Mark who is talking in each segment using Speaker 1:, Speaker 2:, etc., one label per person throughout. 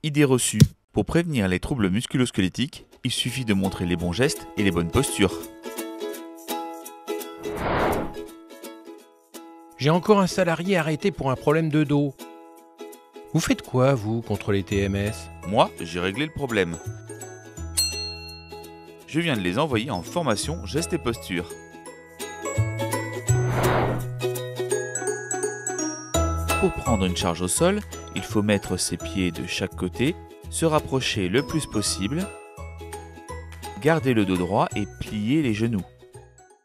Speaker 1: Idée reçue. Pour prévenir les troubles musculo-squelettiques, il suffit de montrer les bons gestes et les bonnes postures.
Speaker 2: J'ai encore un salarié arrêté pour un problème de dos. Vous faites quoi, vous, contre les TMS?
Speaker 1: Moi, j'ai réglé le problème. Je viens de les envoyer en formation gestes et postures. Pour prendre une charge au sol, il faut mettre ses pieds de chaque côté, se rapprocher le plus possible, garder le dos droit et plier les genoux.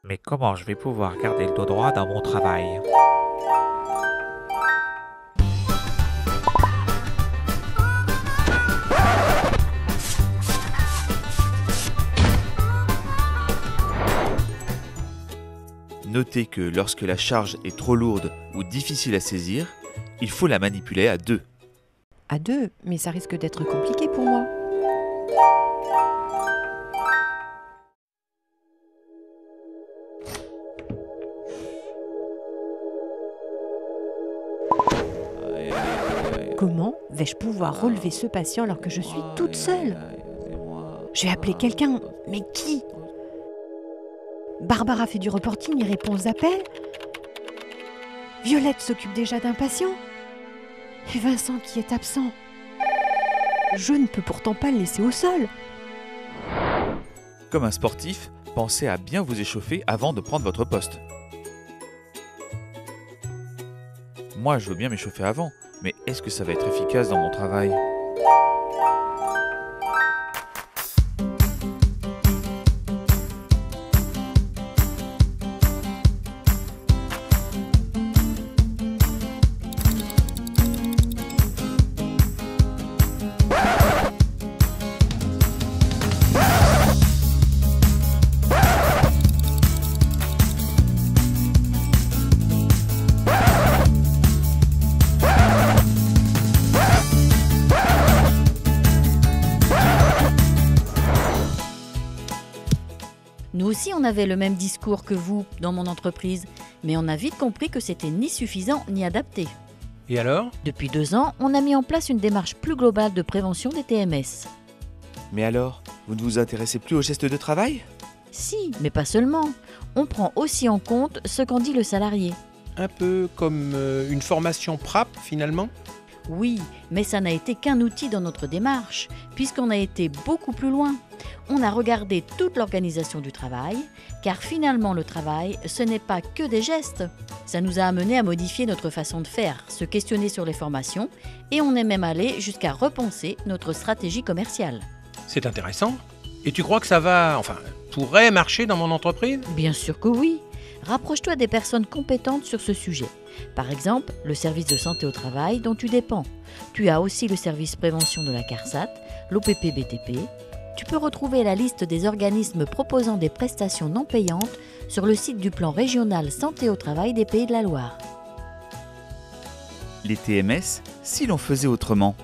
Speaker 3: Mais comment je vais pouvoir garder le dos droit dans mon travail?
Speaker 1: Notez que lorsque la charge est trop lourde ou difficile à saisir, il faut la manipuler à deux.
Speaker 4: À deux, mais ça risque d'être compliqué pour moi. Comment vais-je pouvoir relever ce patient alors que je suis toute seule? Je vais appeler quelqu'un, mais qui? Barbara fait du reporting et réponse d'appel. Violette s'occupe déjà d'un patient. Et Vincent qui est absent. Je ne peux pourtant pas le laisser au sol.
Speaker 1: Comme un sportif, pensez à bien vous échauffer avant de prendre votre poste. Moi, je veux bien m'échauffer avant, mais est-ce que ça va être efficace dans mon travail ?
Speaker 5: Nous aussi, on avait le même discours que vous dans mon entreprise, mais on a vite compris que c'était ni suffisant ni adapté.
Speaker 2: Et alors?
Speaker 5: Depuis 2 ans, on a mis en place une démarche plus globale de prévention des TMS.
Speaker 1: Mais alors, vous ne vous intéressez plus aux gestes de travail ?
Speaker 5: Si, mais pas seulement. On prend aussi en compte ce qu'en dit le salarié.
Speaker 2: Un peu comme une formation PRAP, finalement?
Speaker 5: Oui, mais ça n'a été qu'un outil dans notre démarche, puisqu'on a été beaucoup plus loin. On a regardé toute l'organisation du travail, car finalement le travail, ce n'est pas que des gestes. Ça nous a amené à modifier notre façon de faire, se questionner sur les formations, et on est même allé jusqu'à repenser notre stratégie commerciale.
Speaker 2: C'est intéressant. Et tu crois que ça pourrait marcher dans mon entreprise?
Speaker 5: Bien sûr que oui. Rapproche-toi des personnes compétentes sur ce sujet. Par exemple, le service de santé au travail dont tu dépends. Tu as aussi le service prévention de la CARSAT, l'OPP-BTP. Tu peux retrouver la liste des organismes proposant des prestations non payantes sur le site du plan régional santé au travail des Pays de la Loire.
Speaker 1: Les TMS, si l'on faisait autrement ?